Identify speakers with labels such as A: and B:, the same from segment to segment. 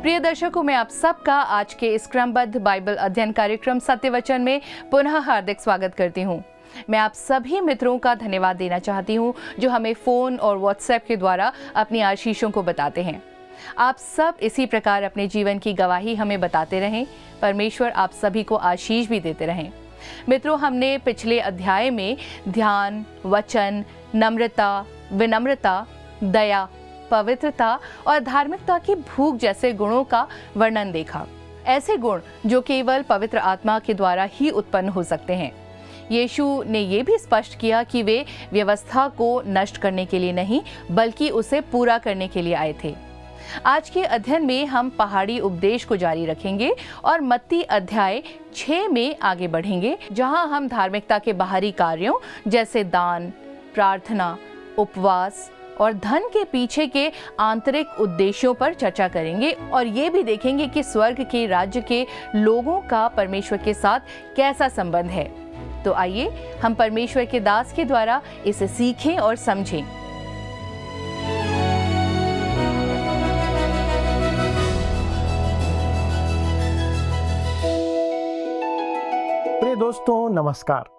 A: प्रिय दर्शकों, मैं आप सबका आज के इस क्रमबद्ध बाइबल अध्ययन कार्यक्रम सत्य वचन में पुनः हार्दिक स्वागत करती हूँ। मैं आप सभी मित्रों का धन्यवाद देना चाहती हूँ जो हमें फ़ोन और व्हाट्सएप के द्वारा अपनी आशीषों को बताते हैं। आप सब इसी प्रकार अपने जीवन की गवाही हमें बताते रहें। परमेश्वर आप सभी को आशीष भी देते रहें। मित्रों, हमने पिछले अध्याय में ध्यान, वचन, नम्रता, विनम्रता, दया, पवित्रता और धार्मिकता की भूख जैसे गुणों का वर्णन देखा। ऐसे गुण जो केवल पवित्र आत्मा के द्वारा ही उत्पन्न हो सकते हैं। यीशु ने यह भी स्पष्ट किया कि वे व्यवस्था को नष्ट करने के लिए नहीं, बल्कि उसे पूरा करने के लिए आए थे। आज के अध्ययन में हम पहाड़ी उपदेश को जारी रखेंगे और मत्ती अध्याय 6 में आगे बढ़ेंगे, जहां हम धार्मिकता के बाहरी कार्यों जैसे दान, प्रार्थना, उपवास और धन के पीछे के आंतरिक उद्देश्यों पर चर्चा करेंगे और ये भी देखेंगे कि स्वर्ग के राज्य के लोगों का परमेश्वर के साथ कैसा संबंध है। तो आइए हम परमेश्वर के दास के द्वारा इसे सीखें और समझें।
B: प्रिय दोस्तों, नमस्कार।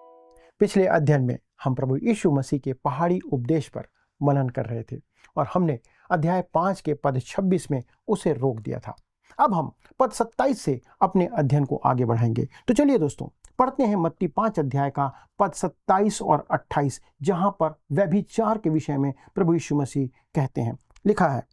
B: पिछले अध्ययन में हम प्रभु यीशु मसीह के पहाड़ी उपदेश पर मनन कर रहे थे और हमने अध्याय 5 के पद 26 में उसे रोक दिया था। अब हम पद 27 से अपने अध्ययन को आगे बढ़ाएंगे। तो चलिए दोस्तों, पढ़ते हैं मत्ती 5 अध्याय का पद 27 और 28, जहां पर व्यभिचार के विषय में प्रभु यीशु मसीह कहते हैं। लिखा है,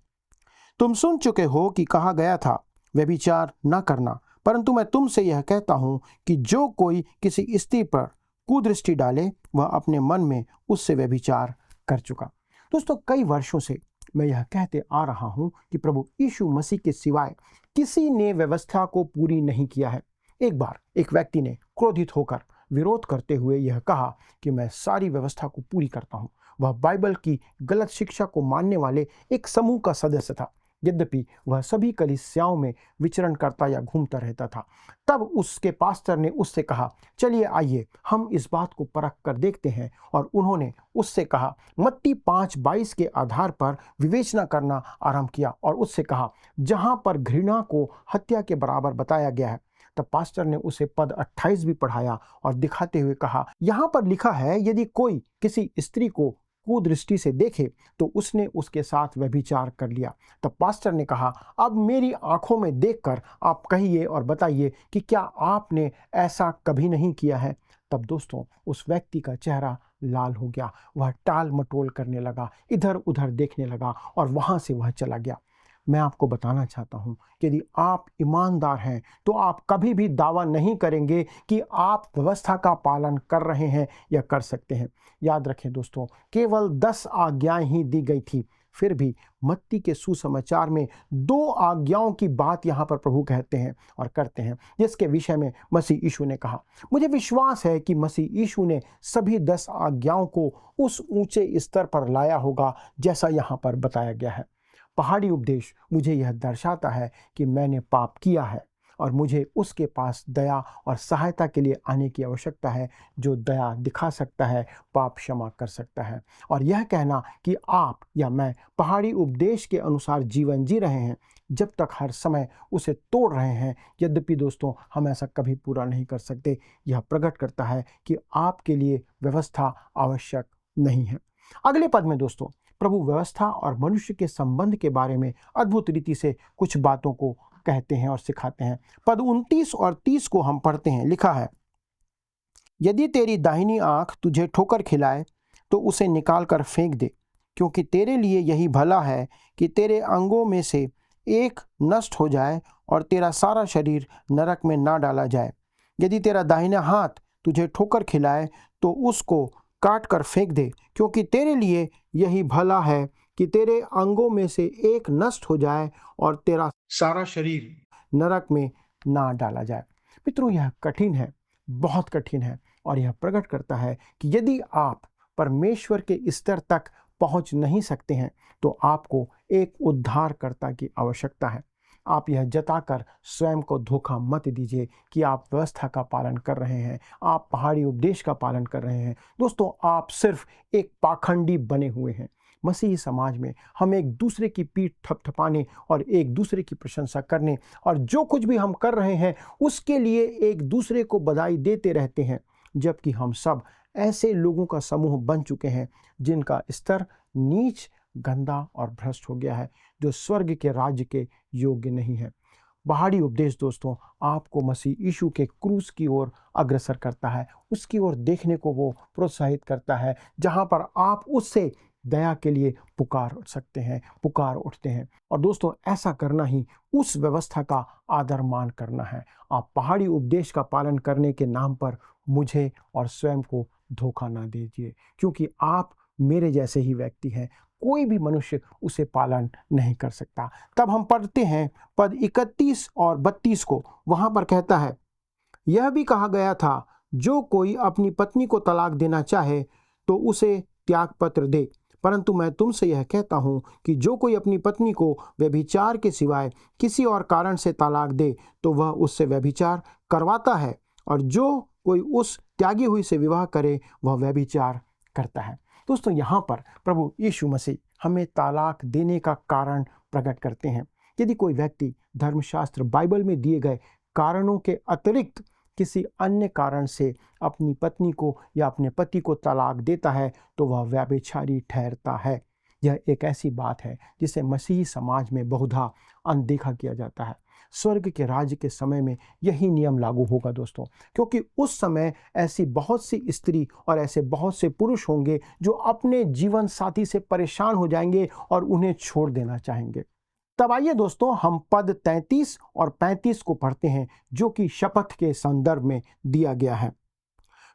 B: तुम सुन चुके हो कि कहा गया था, व्यभिचार न करना, परंतु मैं तुमसे यह कहता हूं कि जो कोई किसी स्त्री पर कुदृष्टि डाले, वह अपने मन में उससे व्यभिचार कर चुका। दोस्तों, कई वर्षों से मैं यह कहते आ रहा हूं कि प्रभु यीशु मसीह के सिवाय किसी ने व्यवस्था को पूरी नहीं किया है। एक बार एक व्यक्ति ने क्रोधित होकर विरोध करते हुए यह कहा कि मैं सारी व्यवस्था को पूरी करता हूं। वह बाइबल की गलत शिक्षा को मानने वाले एक समूह का सदस्य था। यद्यपि वह सभी कलीसियाओं में विचरण करता या घूमता रहता था। तब उसके पास्टर ने उससे कहा, चलिए आइए हम इस बात को परख कर देखते हैं। और उन्होंने उससे कहा, मत्ती 5:22 के आधार पर विवेचना करना आरंभ किया और उससे कहा, जहां पर घृणा को हत्या के बराबर बताया गया है। तब पास्टर ने उसे पद 28 भी पढ़ाया और दिखाते हुए कहा, यहाँ पर लिखा है, यदि कोई किसी स्त्री को कुदृष्टि से देखे तो उसने उसके साथ व्यभिचार कर लिया। तब पास्टर ने कहा, अब मेरी आंखों में देखकर आप कहिए और बताइए कि क्या आपने ऐसा कभी नहीं किया है। तब दोस्तों, उस व्यक्ति का चेहरा लाल हो गया। वह टाल मटोल करने लगा, इधर उधर देखने लगा और वहां से वह चला गया। मैं आपको बताना चाहता हूं, यदि आप ईमानदार हैं तो आप कभी भी दावा नहीं करेंगे कि आप व्यवस्था का पालन कर रहे हैं या कर सकते हैं। याद रखें दोस्तों, केवल 10 आज्ञाएं ही दी गई थी। फिर भी मत्ती के सुसमाचार में 2 आज्ञाओं की बात यहाँ पर प्रभु कहते हैं और करते हैं, जिसके विषय में मसीह यीशु ने कहा। मुझे विश्वास है कि मसीह यीशु ने सभी 10 आज्ञाओं को उस ऊंचे स्तर पर लाया होगा जैसा यहाँ पर बताया गया है। पहाड़ी उपदेश मुझे यह दर्शाता है कि मैंने पाप किया है और मुझे उसके पास दया और सहायता के लिए आने की आवश्यकता है, जो दया दिखा सकता है, पाप क्षमा कर सकता है। और यह कहना कि आप या मैं पहाड़ी उपदेश के अनुसार जीवन जी रहे हैं जब तक हर समय उसे तोड़ रहे हैं, यद्यपि दोस्तों हम ऐसा कभी पूरा नहीं कर सकते, यह प्रकट करता है कि आपके लिए व्यवस्था आवश्यक नहीं है। अगले पद में दोस्तों, प्रभु व्यवस्था और मनुष्य के संबंध के बारे में अद्भुत रीति से कुछ बातों को कहते हैं और सिखाते हैं। पद 29 और 30 को हम पढ़ते हैं। लिखा है, यदि तेरी दाहिनी आंख तुझे ठोकर खिलाए तो उसे निकाल कर फेंक दे, क्योंकि तेरे लिए यही भला है कि तेरे अंगों में से एक नष्ट हो जाए और तेरा सारा शरीर नरक में ना डाला जाए। यदि तेरा दाहिना हाथ तुझे ठोकर खिलाए तो उसको काट कर फेंक दे, क्योंकि तेरे लिए यही भला है कि तेरे अंगों में से एक नष्ट हो जाए और तेरा सारा शरीर नरक में ना डाला जाए। मित्रों, यह कठिन है, बहुत कठिन है और यह प्रकट करता है कि यदि आप परमेश्वर के स्तर तक पहुंच नहीं सकते हैं तो आपको एक उद्धारकर्ता की आवश्यकता है। आप यह जताकर स्वयं को धोखा मत दीजिए कि आप व्यवस्था का पालन कर रहे हैं, आप पहाड़ी उपदेश का पालन कर रहे हैं। दोस्तों, आप सिर्फ एक पाखंडी बने हुए हैं। मसीही समाज में हम एक दूसरे की पीठ थपथपाने और एक दूसरे की प्रशंसा करने और जो कुछ भी हम कर रहे हैं उसके लिए एक दूसरे को बधाई देते रहते हैं, जबकि हम सब ऐसे लोगों का समूह बन चुके हैं जिनका स्तर नीच, गंदा और भ्रष्ट हो गया है, जो स्वर्ग के राज्य के योग्य नहीं है। पहाड़ी उपदेश दोस्तों आपको मसीह यीशु के क्रूस की ओर अग्रसर करता है, उसकी ओर देखने को वो प्रोत्साहित करता है, जहां पर आप उससे दया के लिए पुकार उठते हैं। और दोस्तों ऐसा करना ही उस व्यवस्था का आदर मान करना है। आप पहाड़ी उपदेश का पालन करने के नाम पर मुझे और स्वयं को धोखा ना दीजिए, क्योंकि आप मेरे जैसे ही व्यक्ति हैं, कोई भी मनुष्य उसे पालन नहीं कर सकता। तब हम पढ़ते हैं पद 31 और 32 को, वहां पर कहता है, यह भी कहा गया था, जो कोई अपनी पत्नी को तलाक देना चाहे तो उसे त्याग पत्र दे, परंतु मैं तुमसे यह कहता हूं कि जो कोई अपनी पत्नी को व्यभिचार के सिवाय किसी और कारण से तलाक दे तो वह उससे व्यभिचार करवाता है, और जो कोई उस त्यागी हुई से विवाह करे वह व्यभिचार करता है। दोस्तों यहाँ पर प्रभु यीशु मसीह हमें तलाक देने का कारण प्रकट करते हैं। यदि कोई व्यक्ति धर्मशास्त्र बाइबल में दिए गए कारणों के अतिरिक्त किसी अन्य कारण से अपनी पत्नी को या अपने पति को तलाक देता है तो वह व्यभिचारी ठहरता है। यह एक ऐसी बात है जिसे मसीही समाज में बहुधा अनदेखा किया जाता है। स्वर्ग के राज्य के समय में यही नियम लागू होगा दोस्तों, क्योंकि उस समय ऐसी बहुत सी स्त्री और ऐसे बहुत से पुरुष होंगे जो अपने जीवन साथी से परेशान हो जाएंगे और उन्हें छोड़ देना चाहेंगे। तब आइए दोस्तों हम पद 33 और 35 को पढ़ते हैं, जो कि शपथ के संदर्भ में दिया गया है।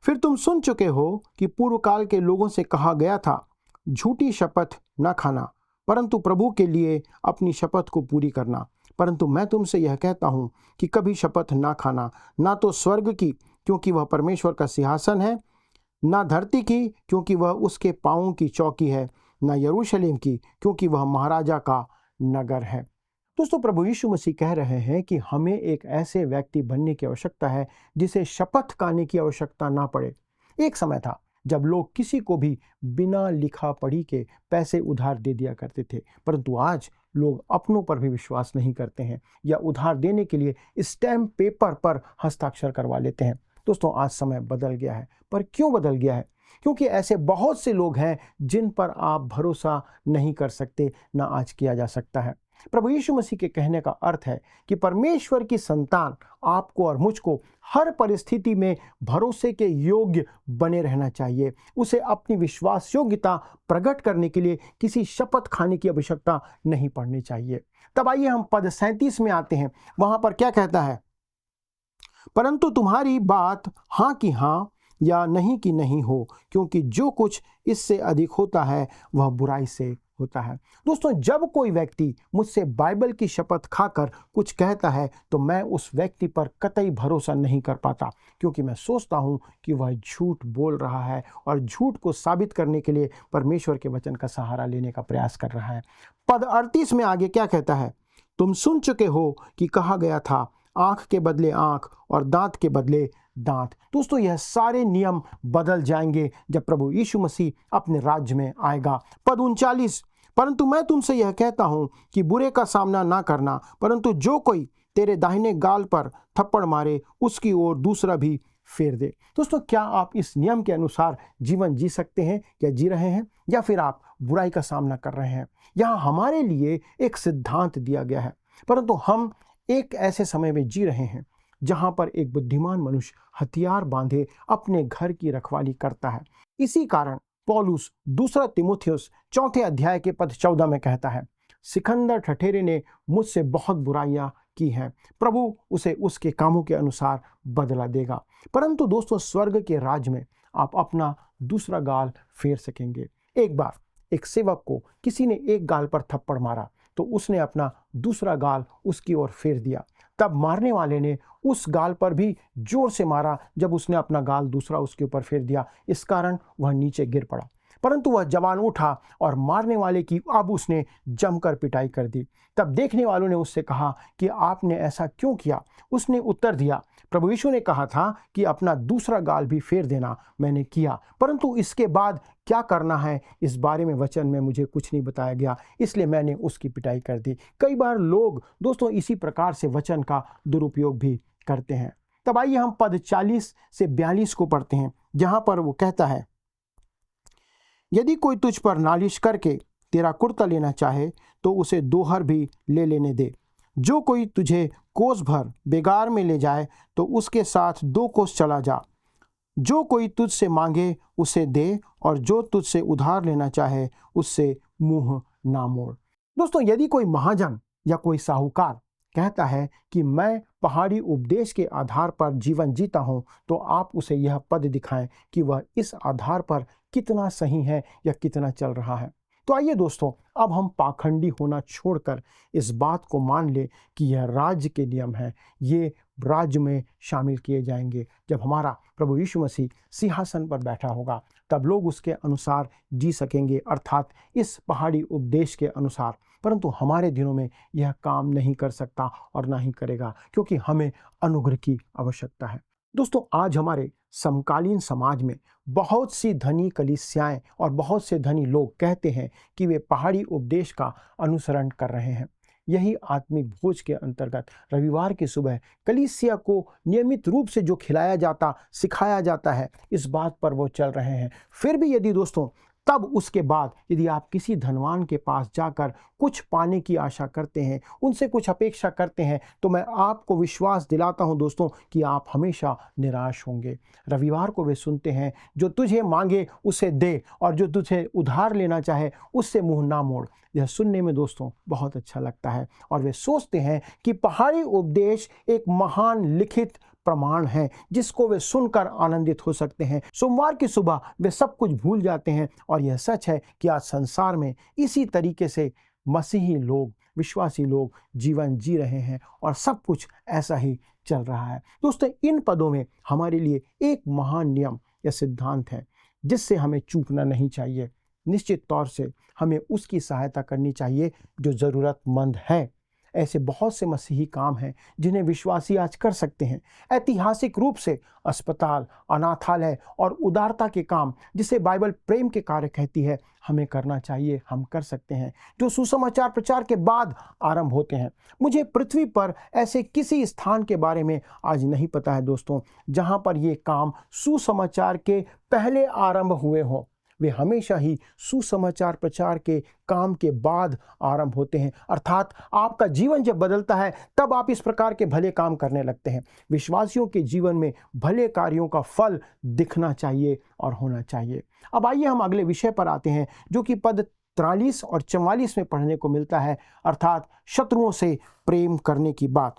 B: फिर तुम सुन चुके हो कि पूर्व काल के लोगों से कहा गया था, झूठी शपथ न खाना, परंतु प्रभु के लिए अपनी शपथ को पूरी करना। परंतु मैं तुमसे यह कहता हूं कि कभी शपथ ना खाना, ना तो स्वर्ग की, क्योंकि वह परमेश्वर का सिंहासन है, ना धरती की, क्योंकि वह उसके पांवों की चौकी है, ना यरूशलेम की, क्योंकि वह महाराजा का नगर है। दोस्तों प्रभु यीशु मसीह कह रहे हैं कि हमें एक ऐसे व्यक्ति बनने की आवश्यकता है जिसे शपथ खाने की आवश्यकता ना पड़े। एक समय था जब लोग किसी को भी बिना लिखा पढ़ी के पैसे उधार दे दिया करते थे, परंतु आज लोग अपनों पर भी विश्वास नहीं करते हैं या उधार देने के लिए स्टैम्प पेपर पर हस्ताक्षर करवा लेते हैं। दोस्तों आज समय बदल गया है, पर क्यों बदल गया है? क्योंकि ऐसे बहुत से लोग हैं जिन पर आप भरोसा नहीं कर सकते, ना आज किया जा सकता है। प्रभु यीशु मसीह के कहने का अर्थ है कि परमेश्वर की संतान आपको और मुझको हर परिस्थिति में भरोसे के योग्य बने रहना चाहिए। उसे अपनी विश्वास योग्यता प्रकट करने के लिए किसी शपथ खाने की आवश्यकता नहीं पड़नी चाहिए। तब आइए हम पद 37 में आते हैं। वहां पर क्या कहता है? परंतु तुम्हारी बात हाँ की हाँ या नहीं की नहीं हो, क्योंकि जो कुछ इससे अधिक होता है वह बुराई से होता है। दोस्तों जब कोई व्यक्ति मुझसे बाइबल की शपथ खाकर कुछ कहता है तो मैं उस व्यक्ति पर कतई भरोसा नहीं कर पाता, क्योंकि मैं सोचता हूं कि वह झूठ बोल रहा है और झूठ को साबित करने के लिए परमेश्वर के वचन का सहारा लेने का प्रयास कर रहा है। पद 38 में आगे क्या कहता है? तुम सुन चुके हो कि कहा गया था, आंख के बदले आंख और दांत के बदले दांत। दोस्तों यह सारे नियम बदल जाएंगे जब प्रभु यीशु मसीह अपने राज्य में आएगा। पद 39, परंतु मैं तुमसे यह कहता हूं कि बुरे का सामना ना करना, परंतु जो कोई तेरे दाहिने गाल पर थप्पड़ मारे उसकी ओर दूसरा भी फेर दे। दोस्तों क्या आप इस नियम के अनुसार जीवन जी सकते हैं या जी रहे हैं, या फिर आप बुराई का सामना कर रहे हैं? यहाँ हमारे लिए एक सिद्धांत दिया गया है, परंतु हम एक ऐसे समय में जी रहे हैं जहां पर एक बुद्धिमान मनुष्य हथियार बांधे अपने घर की रखवाली करता है। इसी कारण पौलुस 2 तीमुथियुस 4 अध्याय के पद 14 में कहता है, सिकंदर ठठेरे ने मुझसे बहुत बुराइयां की हैं, प्रभु उसे उसके कामों के अनुसार बदला देगा। परंतु दोस्तों स्वर्ग के राज्य में आप अपना दूसरा गाल फेर सकेंगे। एक बार एक सेवक को किसी ने एक गाल पर थप्पड़ मारा तो उसने अपना दूसरा गाल उसकी ओर फेर दिया। तब मारने वाले ने उस गाल पर भी जोर से मारा जब उसने अपना गाल दूसरा उसके ऊपर फेर दिया। इस कारण वह नीचे गिर पड़ा। परंतु वह जवान उठा और मारने वाले की अब उसने जमकर पिटाई कर दी। तब देखने वालों ने उससे कहा कि आपने ऐसा क्यों किया? उसने उत्तर दिया, प्रभु यीशु ने कहा था कि अपना दूसरा गाल भी फेर देना। मैंने किया, परंतु इसके बाद क्या करना है इस बारे में वचन में मुझे कुछ नहीं बताया गया, इसलिए मैंने उसकी पिटाई कर दी। कई बार लोग दोस्तों इसी प्रकार से वचन का दुरुपयोग भी करते हैं। तब आइए हम पद 40 से 42 को पढ़ते हैं, जहां पर वो कहता है, यदि कोई तुझ पर नालिश करके तेरा कुर्ता लेना चाहे तो उसे दोहर भी ले लेने दे। जो कोई तुझे कोस भर बेगार में ले जाए तो उसके साथ 2 कोस चला जा। जो कोई तुझसे मांगे उसे दे, और जो तुझसे उधार लेना चाहे उससे मुंह ना मोड़। दोस्तों, यदि कोई महाजन या कोई साहूकार कहता है कि मैं पहाड़ी उपदेश के आधार पर जीवन जीता हूं, तो आप उसे यह पद दिखाएं कि वह इस आधार पर कितना सही है या कितना चल रहा है। तो आइए दोस्तों, अब हम पाखंडी होना छोड़कर इस बात को मान ले कि यह राज्य के नियम है। ये राज्य में शामिल किए जाएंगे जब हमारा प्रभु यीशु मसीह सिंहासन पर बैठा होगा, तब लोग उसके अनुसार जी सकेंगे, अर्थात इस पहाड़ी उपदेश के अनुसार। परंतु हमारे दिनों में यह काम नहीं कर सकता और ना ही करेगा, क्योंकि हमें अनुग्रह की आवश्यकता है। दोस्तों, आज हमारे समकालीन समाज में बहुत सी धनी कलीसियाएं और बहुत से धनी लोग कहते हैं कि वे पहाड़ी उपदेश का अनुसरण कर रहे हैं। यही आत्मिक भोज के अंतर्गत रविवार की सुबह कलीसिया को नियमित रूप से जो खिलाया जाता, सिखाया जाता है, इस बात पर वो चल रहे हैं। फिर भी यदि दोस्तों तब उसके बाद यदि आप किसी धनवान के पास जाकर कुछ पाने की आशा करते हैं, उनसे कुछ अपेक्षा करते हैं, तो मैं आपको विश्वास दिलाता हूं दोस्तों कि आप हमेशा निराश होंगे। रविवार को वे सुनते हैं, जो तुझे मांगे उसे दे, और जो तुझे उधार लेना चाहे उससे मुंह ना मोड़। यह सुनने में दोस्तों बहुत अच्छा लगता है, और वे सोचते हैं कि पहाड़ी उपदेश एक महान लिखित प्रमाण है जिसको वे सुनकर आनंदित हो सकते हैं। सोमवार की सुबह वे सब कुछ भूल जाते हैं, और यह सच है कि आज संसार में इसी तरीके से मसीही लोग, विश्वासी लोग जीवन जी रहे हैं, और सब कुछ ऐसा ही चल रहा है। दोस्तों, इन पदों में हमारे लिए एक महान नियम या सिद्धांत है जिससे हमें चूकना नहीं चाहिए। निश्चित तौर से हमें उसकी सहायता करनी चाहिए जो ज़रूरतमंद है। ऐसे बहुत से मसीही काम हैं जिन्हें विश्वासी आज कर सकते हैं। ऐतिहासिक रूप से अस्पताल, अनाथालय और उदारता के काम, जिसे बाइबल प्रेम के कार्य कहती है, हमें करना चाहिए, हम कर सकते हैं, जो सुसमाचार प्रचार के बाद आरंभ होते हैं। मुझे पृथ्वी पर ऐसे किसी स्थान के बारे में आज नहीं पता है दोस्तों जहां पर ये काम सुसमाचार के पहले आरंभ हुए हों। वे हमेशा ही सुसमाचार प्रचार के काम के बाद आरंभ होते हैं, अर्थात आपका जीवन जब बदलता है तब आप इस प्रकार के भले काम करने लगते हैं। विश्वासियों के जीवन में भले कार्यों का फल दिखना चाहिए और होना चाहिए। अब आइए हम अगले विषय पर आते हैं, जो कि पद 43 और 44 में पढ़ने को मिलता है, अर्थात शत्रुओं से प्रेम करने की बात।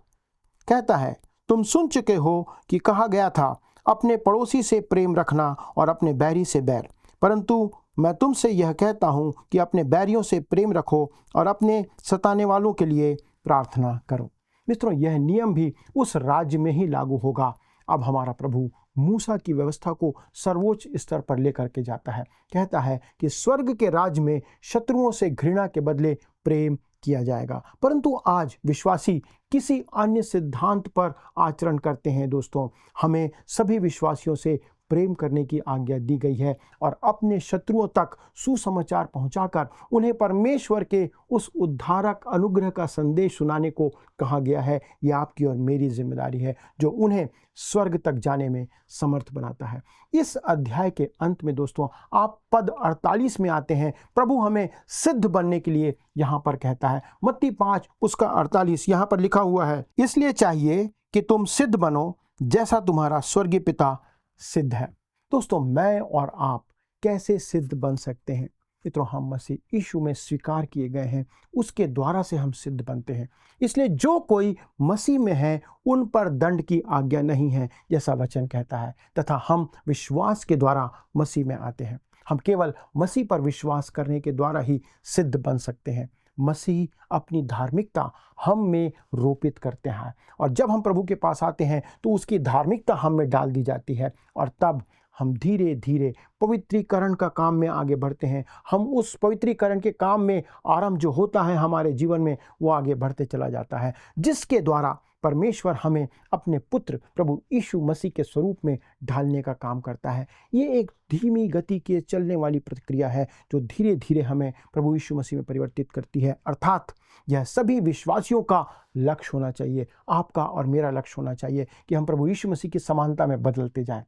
B: कहता है, तुम सुन चुके हो कि कहा गया था, अपने पड़ोसी से प्रेम रखना और अपने बैरी से बैर। परंतु मैं तुमसे यह कहता हूं कि अपने बैरियों से प्रेम रखो और अपने सताने वालों के लिए प्रार्थना करो। मित्रों, यह नियम भी उस राज्य में ही लागू होगा। अब हमारा प्रभु मूसा की व्यवस्था को सर्वोच्च स्तर पर लेकर के जाता है। कहता है कि स्वर्ग के राज्य में शत्रुओं से घृणा के बदले प्रेम किया जाएगा। परंतु आज विश्वासी किसी अन्य सिद्धांत पर आचरण करते हैं। दोस्तों, हमें सभी विश्वासियों से प्रेम करने की आज्ञा दी गई है और अपने शत्रुओं तक सुसमाचार पहुंचाकर उन्हें परमेश्वर के उस उद्धारक अनुग्रह का संदेश सुनाने को कहा गया है। यह आपकी और मेरी जिम्मेदारी है, जो उन्हें स्वर्ग तक जाने में समर्थ बनाता है। इस अध्याय के अंत में दोस्तों आप पद 48 में आते हैं। प्रभु हमें सिद्ध बनने के लिए यहाँ पर कहता है। मत्ती 5 उसका 48 यहाँ पर लिखा हुआ है, इसलिए चाहिए कि तुम सिद्ध बनो जैसा तुम्हारा स्वर्गीय पिता सिद्ध है। दोस्तों, मैं और आप कैसे सिद्ध बन सकते हैं? मित्रों, हम मसीह यीशु में स्वीकार किए गए हैं, उसके द्वारा से हम सिद्ध बनते हैं। इसलिए जो कोई मसीह में है उन पर दंड की आज्ञा नहीं है, जैसा वचन कहता है, तथा हम विश्वास के द्वारा मसीह में आते हैं। हम केवल मसीह पर विश्वास करने के द्वारा ही सिद्ध बन सकते हैं। मसीह अपनी धार्मिकता हम में रोपित करते हैं, और जब हम प्रभु के पास आते हैं तो उसकी धार्मिकता हम में डाल दी जाती है, और तब हम धीरे धीरे पवित्रीकरण का काम में आगे बढ़ते हैं। हम उस पवित्रीकरण के काम में आरंभ जो होता है हमारे जीवन में, वो आगे बढ़ते चला जाता है, जिसके द्वारा परमेश्वर हमें अपने पुत्र प्रभु यीशु मसीह के स्वरूप में ढालने का काम करता है। ये एक धीमी गति के चलने वाली प्रक्रिया है जो धीरे धीरे हमें प्रभु यीशु मसीह में परिवर्तित करती है। अर्थात यह सभी विश्वासियों का लक्ष्य होना चाहिए, आपका और मेरा लक्ष्य होना चाहिए कि हम प्रभु यीशु मसीह की समानता में बदलते जाएं।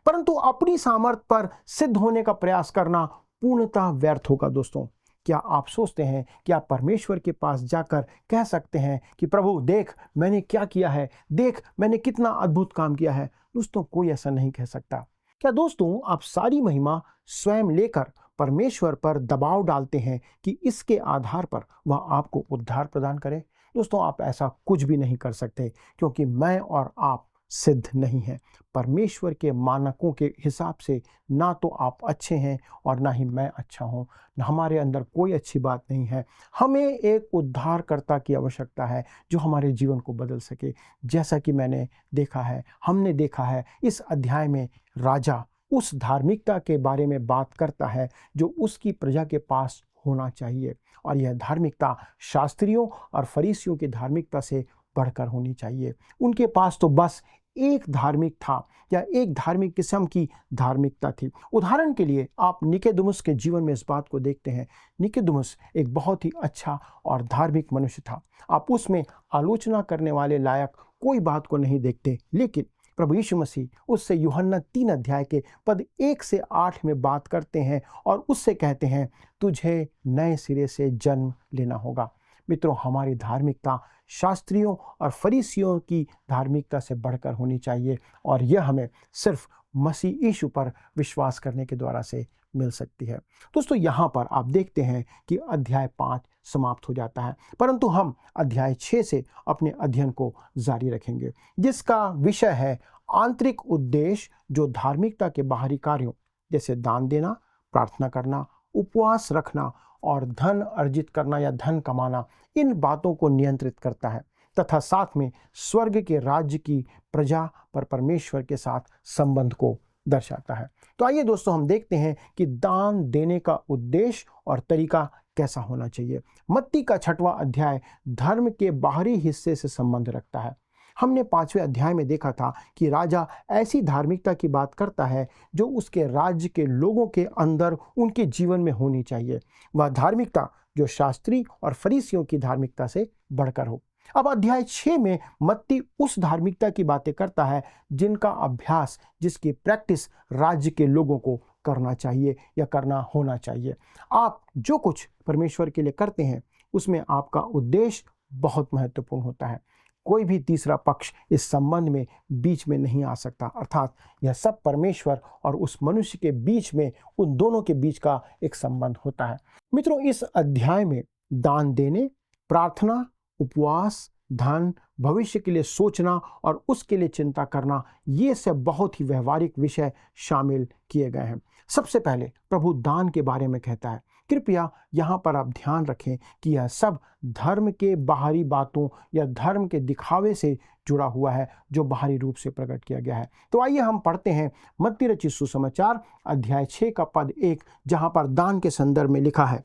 B: परंतु अपनी सामर्थ्य पर सिद्ध होने का प्रयास करना पूर्णतः व्यर्थ होगा। दोस्तों, क्या आप सोचते हैं कि आप परमेश्वर के पास जाकर कह सकते हैं कि प्रभु देख मैंने क्या किया है, देख मैंने कितना अद्भुत काम किया है? दोस्तों, कोई ऐसा नहीं कह सकता। क्या दोस्तों आप सारी महिमा स्वयं लेकर परमेश्वर पर दबाव डालते हैं कि इसके आधार पर वह आपको उद्धार प्रदान करे? दोस्तों, आप ऐसा कुछ भी नहीं कर सकते, क्योंकि मैं और आप सिद्ध नहीं है। परमेश्वर के मानकों के हिसाब से ना तो आप अच्छे हैं और ना ही मैं अच्छा हूँ। हमारे अंदर कोई अच्छी बात नहीं है। हमें एक उद्धारकर्ता की आवश्यकता है जो हमारे जीवन को बदल सके। जैसा कि हमने देखा है इस अध्याय में राजा उस धार्मिकता के बारे में बात करता है जो उसकी प्रजा के पास होना चाहिए, और यह धार्मिकता शास्त्रियों और फरीसियों की धार्मिकता से बढ़कर होनी चाहिए। उनके पास तो बस एक धार्मिक था या एक धार्मिक किस्म की धार्मिकता थी। उदाहरण के लिए आप निकोदेमुस के जीवन में इस बात को देखते हैं। निकोदेमुस एक बहुत ही अच्छा और धार्मिक मनुष्य था। आप उसमें आलोचना करने वाले लायक कोई बात को नहीं देखते, लेकिन प्रभु यीशु मसीह उससे यूहन्ना 3 अध्याय के पद 1 से 8 में बात करते हैं और उससे कहते हैं, तुझे नए सिरे से जन्म लेना होगा। मित्रों, हमारी धार्मिकता शास्त्रियों और फरीसियों की धार्मिकता से बढ़कर होनी चाहिए, और यह हमें सिर्फ मसीह यीशु पर विश्वास करने के द्वारा से मिल सकती है। दोस्तों, यहाँ पर आप देखते हैं कि अध्याय 5 समाप्त हो जाता है, परंतु हम अध्याय 6 से अपने अध्ययन को जारी रखेंगे, जिसका विषय है आंतरिक उद्देश्य जो धार्मिकता के बाहरी कार्यों जैसे दान देना, प्रार्थना करना, उपवास रखना और धन अर्जित करना या धन कमाना, इन बातों को नियंत्रित करता है, तथा साथ में स्वर्ग के राज्य की प्रजा पर परमेश्वर के साथ संबंध को दर्शाता है। तो आइए दोस्तों, हम देखते हैं कि दान देने का उद्देश्य और तरीका कैसा होना चाहिए। मत्ती का 6वां अध्याय धर्म के बाहरी हिस्से से संबंध रखता है। हमने 5वें अध्याय में देखा था कि राजा ऐसी धार्मिकता की बात करता है जो उसके राज्य के लोगों के अंदर उनके जीवन में होनी चाहिए। वह धार्मिकता जो शास्त्री और फरीसियों की धार्मिकता से बढ़कर हो। अब अध्याय 6 में मत्ती उस धार्मिकता की बातें करता है जिनका अभ्यास, जिसकी प्रैक्टिस राज्य के लोगों को करना चाहिए या करना होना चाहिए। आप जो कुछ परमेश्वर के लिए करते हैं उसमें आपका उद्देश्य बहुत महत्वपूर्ण होता है। कोई भी तीसरा पक्ष इस संबंध में बीच में नहीं आ सकता, अर्थात यह सब परमेश्वर और उस मनुष्य के बीच में, उन दोनों के बीच का एक संबंध होता है। मित्रों, इस अध्याय में दान देने, प्रार्थना, उपवास, धन, भविष्य के लिए सोचना और उसके लिए चिंता करना, ये सब बहुत ही व्यवहारिक विषय शामिल किए गए हैं। सबसे पहले प्रभु दान के बारे में कहता है। कृपया यहाँ पर आप ध्यान रखें कि यह सब धर्म के बाहरी बातों या धर्म के दिखावे से जुड़ा हुआ है जो बाहरी रूप से प्रकट किया गया है। तो आइए हम पढ़ते हैं मत्ती रचित सुसमाचार अध्याय 6 का पद 1, जहाँ पर दान के संदर्भ में लिखा है।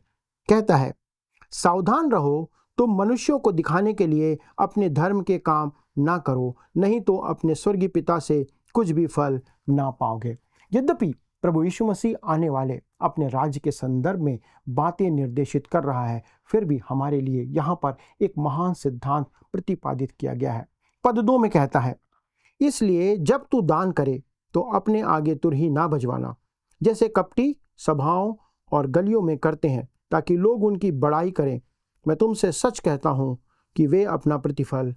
B: कहता है, सावधान रहो, तुम मनुष्यों को दिखाने के लिए अपने धर्म के काम ना करो, नहीं तो अपने स्वर्गीय पिता से कुछ भी फल ना पाओगे। यद्यपि प्रभु यीशु मसीह आने वाले अपने राज्य के संदर्भ में बातें निर्देशित कर रहा है, फिर भी हमारे लिए यहाँ पर एक महान सिद्धांत प्रतिपादित किया गया है। पद 2 में कहता है, इसलिए जब तू दान करे तो अपने आगे तुरही ना बजवाना, जैसे कपटी सभाओं और गलियों में करते हैं, ताकि लोग उनकी बड़ाई करें। मैं तुमसे सच कहता हूँ कि वे अपना प्रतिफल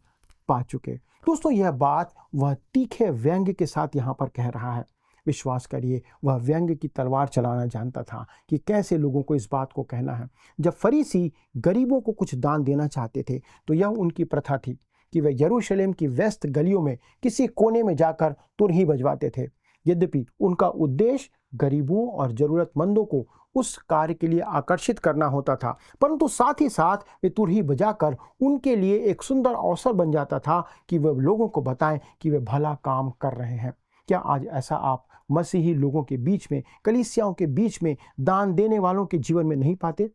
B: पा चुके। दोस्तों, यह बात वह तीखे व्यंग्य के साथ यहाँ पर कह रहा है। विश्वास करिए, वह व्यंग्य की तलवार चलाना जानता था कि कैसे लोगों को इस बात को कहना है। जब फरीसी गरीबों को कुछ दान देना चाहते थे तो यह उनकी प्रथा थी कि वे यरूशलेम की व्यस्त गलियों में किसी कोने में जाकर तुरही बजवाते थे। यद्यपि उनका उद्देश्य गरीबों और ज़रूरतमंदों को उस कार्य के लिए आकर्षित करना होता था, परंतु साथ ही साथ वे तुरही बजाकर उनके लिए एक सुंदर अवसर बन जाता था कि वे लोगों को बताएं कि वे भला काम कर रहे हैं। क्या आज ऐसा आप मसीही लोगों के बीच में, कलीसियाओं के बीच में, दान देने वालों के जीवन में नहीं पाते?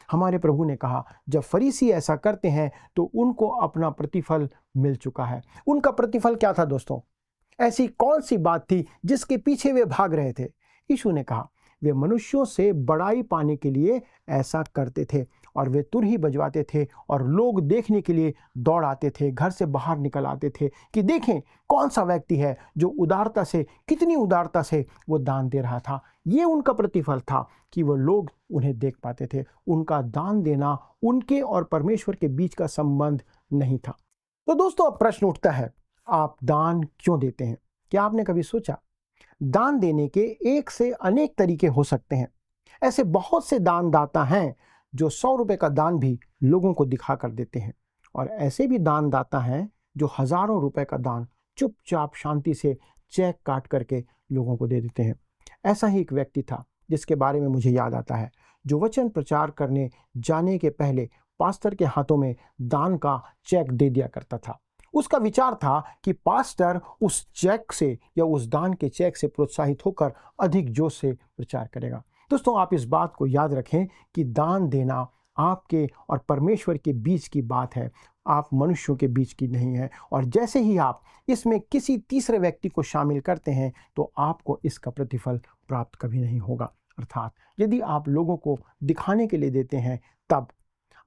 B: हमारे प्रभु ने कहा, जब फरीसी ऐसा करते हैं तो उनको अपना प्रतिफल मिल चुका है। उनका प्रतिफल क्या था दोस्तों? ऐसी कौन सी बात थी जिसके पीछे वे भाग रहे थे? यीशु ने कहा, वे मनुष्यों से बड़ाई पाने के लिए ऐसा करते थे और वे तुरही बजवाते थे और लोग देखने के लिए दौड़ आते थे, घर से बाहर निकल आते थे कि देखें कौन सा व्यक्ति है जो उदारता से, कितनी उदारता से वो दान दे रहा था। ये उनका प्रतिफल था कि वो लोग उन्हें देख पाते थे। उनका दान देना उनके और परमेश्वर के बीच का संबंध नहीं था। तो दोस्तों, अब प्रश्न उठता है, आप दान क्यों देते हैं? क्या आपने कभी सोचा? दान देने के एक से अनेक तरीके हो सकते हैं। ऐसे बहुत से दानदाता हैं जो 100 रुपए का दान भी लोगों को दिखा कर देते हैं, और ऐसे भी दानदाता हैं जो हजारों रुपए का दान चुपचाप शांति से चेक काट करके लोगों को दे देते हैं। ऐसा ही एक व्यक्ति था जिसके बारे में मुझे याद आता है, जो वचन प्रचार करने जाने के पहले पास्टर के हाथों में दान का चेक दे दिया करता था। उसका विचार था कि पास्टर उस चेक से या उस दान के चेक से प्रोत्साहित होकर अधिक जोश से प्रचार करेगा। दोस्तों, आप इस बात को याद रखें कि दान देना आपके और परमेश्वर के बीच की बात है, आप मनुष्यों के बीच की नहीं है। और जैसे ही आप इसमें किसी तीसरे व्यक्ति को शामिल करते हैं तो आपको इसका प्रतिफल प्राप्त कभी नहीं होगा। अर्थात यदि आप लोगों को दिखाने के लिए देते हैं, तब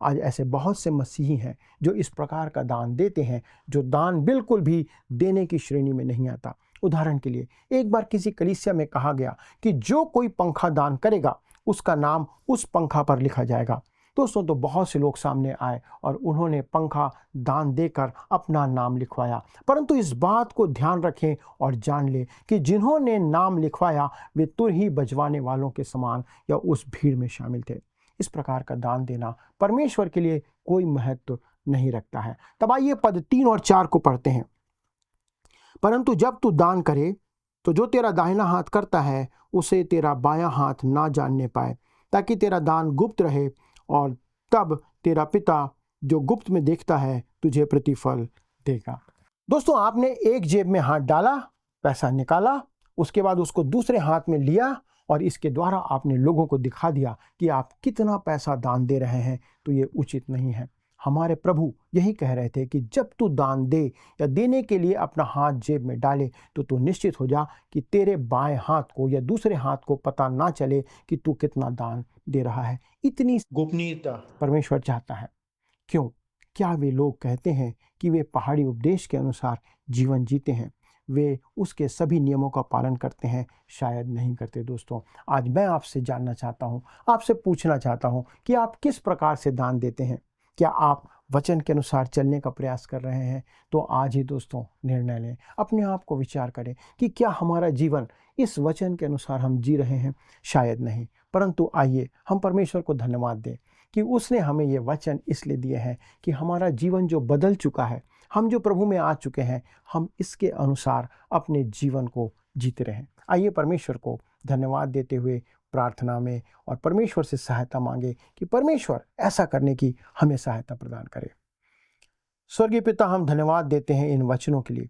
B: आज ऐसे बहुत से मसीही हैं जो इस प्रकार का दान देते हैं, जो दान बिल्कुल भी देने की श्रेणी में नहीं आता। उदाहरण के लिए, एक बार किसी कलीसिया में कहा गया कि जो कोई पंखा दान करेगा उसका नाम उस पंखा पर लिखा जाएगा। दोस्तों, तो बहुत से लोग सामने आए और उन्होंने पंखा दान देकर अपना नाम लिखवाया। परंतु इस बात को ध्यान रखें और जान लें कि जिन्होंने नाम लिखवाया वे तुरही बजवाने वालों के समान या उस भीड़ में शामिल थे। इस प्रकार का दान देना परमेश्वर के लिए कोई महत्व नहीं रखता है। तब आइए पद 3 और 4 को पढ़ते हैं। परंतु जब तू दान करे तो जो तेरा दाहिना हाथ करता है उसे तेरा बायां हाथ ना जानने पाए, ताकि तेरा दान गुप्त रहे, और तब तेरा पिता जो गुप्त में देखता है तुझे प्रतिफल देगा। दोस्तों, आपने एक जेब में हाथ डाला, पैसा निकाला, उसके बाद उसको दूसरे हाथ में लिया और इसके द्वारा आपने लोगों को दिखा दिया कि आप कितना पैसा दान दे रहे हैं, तो ये उचित नहीं है। हमारे प्रभु यही कह रहे थे कि जब तू दान दे या देने के लिए अपना हाथ जेब में डाले तो तू निश्चित हो जा कि तेरे बाएं हाथ को या दूसरे हाथ को पता ना चले कि तू कितना दान दे रहा है। इतनी गोपनीयता परमेश्वर चाहता है। क्यों? क्या वे लोग कहते हैं कि वे पहाड़ी उपदेश के अनुसार जीवन जीते हैं, वे उसके सभी नियमों का पालन करते हैं? शायद नहीं करते। दोस्तों, आज मैं आपसे जानना चाहता हूँ, आपसे पूछना चाहता हूँ कि आप किस प्रकार से दान देते हैं। क्या आप वचन के अनुसार चलने का प्रयास कर रहे हैं? तो आज ही दोस्तों निर्णय लें, अपने आप को विचार करें कि क्या हमारा जीवन इस वचन के अनुसार हम जी रहे हैं? शायद नहीं। परंतु आइए हम परमेश्वर को धन्यवाद दें कि उसने हमें ये वचन इसलिए दिए हैं कि हमारा जीवन जो बदल चुका है, हम जो प्रभु में आ चुके हैं, हम इसके अनुसार अपने जीवन को जीते रहें। आइए परमेश्वर को धन्यवाद देते हुए प्रार्थना में और परमेश्वर से सहायता मांगे कि परमेश्वर ऐसा करने की हमें सहायता प्रदान करे। स्वर्गीय पिता, हम धन्यवाद देते हैं इन वचनों के लिए।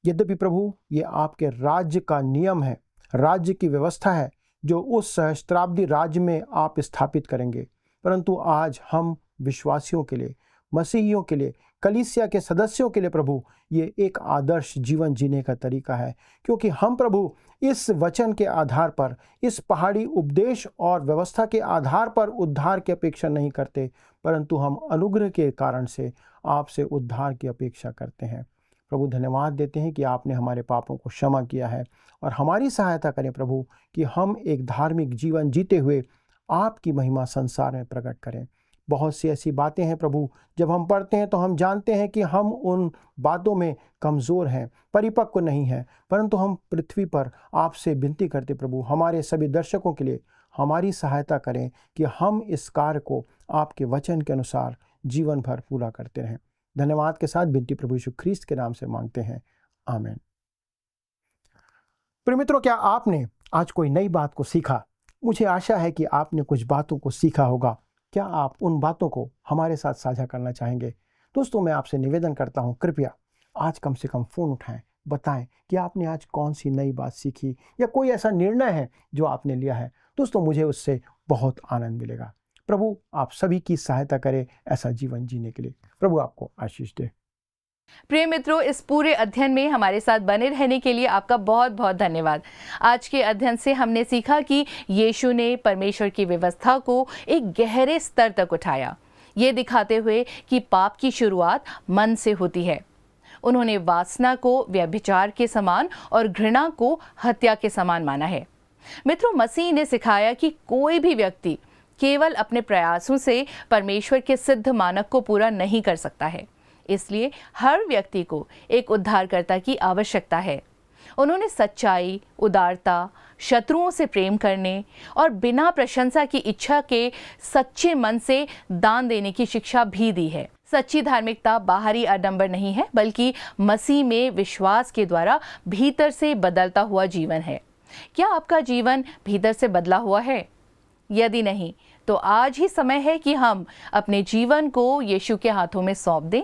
B: यद्यपि प्रभु ये आपके राज्य का नियम है, राज्य की व्यवस्था है जो उस सहस्त्राब्दी राज्य में आप स्थापित करेंगे, परंतु आज हम विश्वासियों के लिए, मसीहियों के लिए, कलीसिया के सदस्यों के लिए प्रभु ये एक आदर्श जीवन जीने का तरीका है, क्योंकि हम प्रभु इस वचन के आधार पर, इस पहाड़ी उपदेश और व्यवस्था के आधार पर उद्धार की अपेक्षा नहीं करते, परंतु हम अनुग्रह के कारण से आपसे उद्धार की अपेक्षा करते हैं। प्रभु, धन्यवाद देते हैं कि आपने हमारे पापों को क्षमा किया है, और हमारी सहायता करें प्रभु कि हम एक धार्मिक जीवन जीते हुए आपकी महिमा संसार में प्रकट करें। बहुत सी ऐसी बातें हैं प्रभु, जब हम पढ़ते हैं तो हम जानते हैं कि हम उन बातों में कमज़ोर हैं, परिपक्व नहीं हैं, परंतु हम पृथ्वी पर आपसे विनती करते प्रभु, हमारे सभी दर्शकों के लिए हमारी सहायता करें कि हम इस कार्य को आपके वचन के अनुसार जीवन भर पूरा करते रहें। धन्यवाद के साथ विनती प्रभु यीशु ख्रीस्त के नाम से मांगते हैं, आमीन। प्रिय मित्रों, क्या आपने आज कोई नई बात को सीखा? मुझे आशा है कि आपने कुछ बातों को सीखा होगा। क्या आप उन बातों को हमारे साथ साझा करना चाहेंगे? दोस्तों, मैं आपसे निवेदन करता हूं, कृपया आज कम से कम फ़ोन उठाएं, बताएं कि आपने आज कौन सी नई बात सीखी या कोई ऐसा निर्णय है जो आपने लिया है। दोस्तों, मुझे उससे बहुत आनंद मिलेगा। प्रभु आप सभी की सहायता करे ऐसा जीवन जीने के लिए। प्रभु आपको आशीष दे।
A: प्रिय मित्रों, इस पूरे अध्ययन में हमारे साथ बने रहने के लिए आपका बहुत बहुत धन्यवाद। आज के अध्ययन से हमने सीखा कि यीशु ने परमेश्वर की व्यवस्था को एक गहरे स्तर तक उठाया, ये दिखाते हुए कि पाप की शुरुआत मन से होती है। उन्होंने वासना को व्यभिचार के समान और घृणा को हत्या के समान माना है। मित्रों, मसीह ने सिखाया कि कोई भी व्यक्ति केवल अपने प्रयासों से परमेश्वर के सिद्ध मानक को पूरा नहीं कर सकता है, इसलिए हर व्यक्ति को एक उद्धारकर्ता की आवश्यकता है। उन्होंने सच्चाई, उदारता, शत्रुओं से प्रेम करने और बिना प्रशंसा की इच्छा के सच्चे मन से दान देने की शिक्षा भी दी है। सच्ची धार्मिकता बाहरी आडंबर नहीं है, बल्कि मसीह में विश्वास के द्वारा भीतर से बदलता हुआ जीवन है। क्या आपका जीवन भीतर से बदला हुआ है? यदि नहीं, तो आज ही समय है कि हम अपने जीवन को यीशु के हाथों में सौंप दें,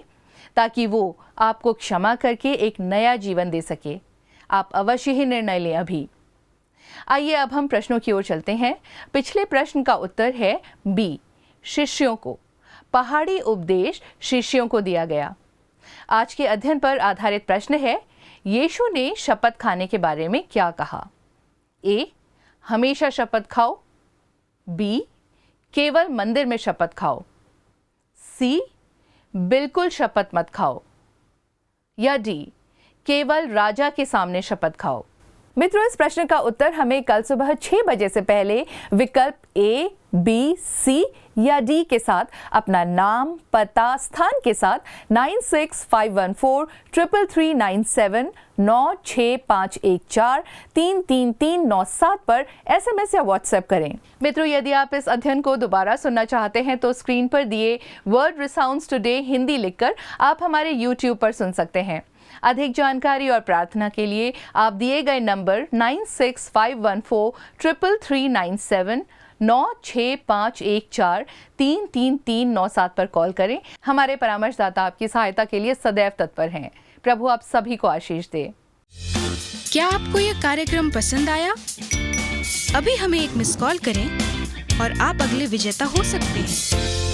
A: ताकि वो आपको क्षमा करके एक नया जीवन दे सके। आप अवश्य ही निर्णय लें अभी। आइए अब हम प्रश्नों की ओर चलते हैं। पिछले प्रश्न का उत्तर है बी, शिष्यों को। पहाड़ी उपदेश शिष्यों को दिया गया। आज के अध्ययन पर आधारित प्रश्न है, यीशु ने शपथ खाने के बारे में क्या कहा? ए, हमेशा शपथ खाओ। बी, केवल मंदिर में शपथ खाओ। सी, बिल्कुल शपथ मत खाओ। या डी, केवल राजा के सामने शपथ खाओ। मित्रों, इस प्रश्न का उत्तर हमें कल सुबह 6 बजे से पहले विकल्प ए, बी, सी या डी के साथ अपना नाम, पता, स्थान के साथ 9651433397 96514333397 पर SMS या WhatsApp करें। मित्रों, यदि आप इस अध्ययन को दोबारा सुनना चाहते हैं तो स्क्रीन पर दिए वर्ड रिसाउंड्स टुडे हिंदी लिखकर आप हमारे YouTube पर सुन सकते हैं। अधिक जानकारी और प्रार्थना के लिए आप दिए गए नंबर 9651433397 96514333397 पर कॉल करें। हमारे परामर्शदाता आपकी सहायता के लिए सदैव तत्पर हैं। प्रभु आप सभी को आशीष दे।
C: क्या आपको यह कार्यक्रम पसंद आया? अभी हमें एक मिस कॉल करें और आप अगले विजेता हो सकते हैं।